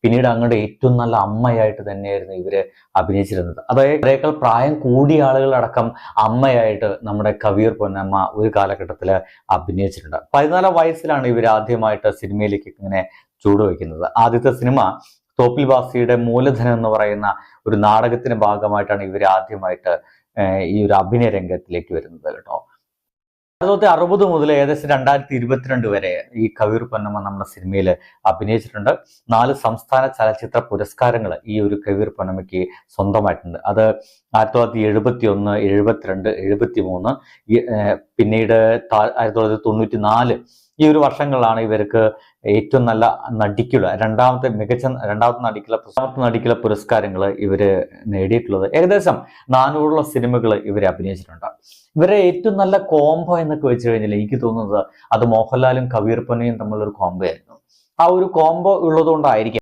പിന്നീട് അങ്ങോട്ട് ഏറ്റവും നല്ല അമ്മയായിട്ട് തന്നെയായിരുന്നു ഇവര് അഭിനയിച്ചിരുന്നത്. അതേക്കാൾ പ്രായം കൂടിയ ആളുകളടക്കം അമ്മയായിട്ട് നമ്മുടെ കവിയൂർ പൊന്നമ്മ ഒരു കാലഘട്ടത്തിൽ അഭിനയിച്ചിട്ടുണ്ട്. 14 വയസ്സിലാണ് ഇവർ ആദ്യമായിട്ട് സിനിമയിലേക്ക് ഇങ്ങനെ ചുവടുവെക്കുന്നത്. ആദ്യത്തെ സിനിമ തോപ്പിൽ ഭാസിയുടെ മൂലധനം എന്ന് പറയുന്ന ഒരു നാടകത്തിന്റെ ഭാഗമായിട്ടാണ് ഇവർ ആദ്യമായിട്ട് ഈ ഒരു അഭിനയ രംഗത്തിലേക്ക് വരുന്നത് കേട്ടോ. 1960 മുതൽ ഏകദേശം 2022 വരെ ഈ കവിയൂർ പൊന്നമ്മ നമ്മുടെ സിനിമയിൽ അഭിനയിച്ചിട്ടുണ്ട്. 4 സംസ്ഥാന ചലച്ചിത്ര പുരസ്കാരങ്ങൾ ഈ ഒരു കവിയൂർ പൊന്നമ്മയ്ക്ക് സ്വന്തമായിട്ടുണ്ട്. അത് 1971, 72, 73, പിന്നീട് 1994 ഈ ഒരു വർഷങ്ങളിലാണ് ഇവർക്ക് ഏറ്റവും നല്ല നടിക്കുള്ള രണ്ടാമത്തെ നടിക്കുള്ള പുരസ്കാരങ്ങൾ ഇവര് നേടിയിട്ടുള്ളത്. ഏകദേശം 400 സിനിമകൾ ഇവരെ അഭിനയിച്ചിട്ടുണ്ട്. ഇവരെ ഏറ്റവും നല്ല കോംബോ എന്നൊക്കെ വെച്ച് കഴിഞ്ഞാൽ എനിക്ക് തോന്നുന്നത് അത് മോഹൻലാലും കവിയൂർ പൊന്നയും തമ്മിലുള്ള ഒരു കോംബോ ആയിരുന്നു. ആ ഒരു കോംബോ ഉള്ളത് കൊണ്ടായിരിക്കും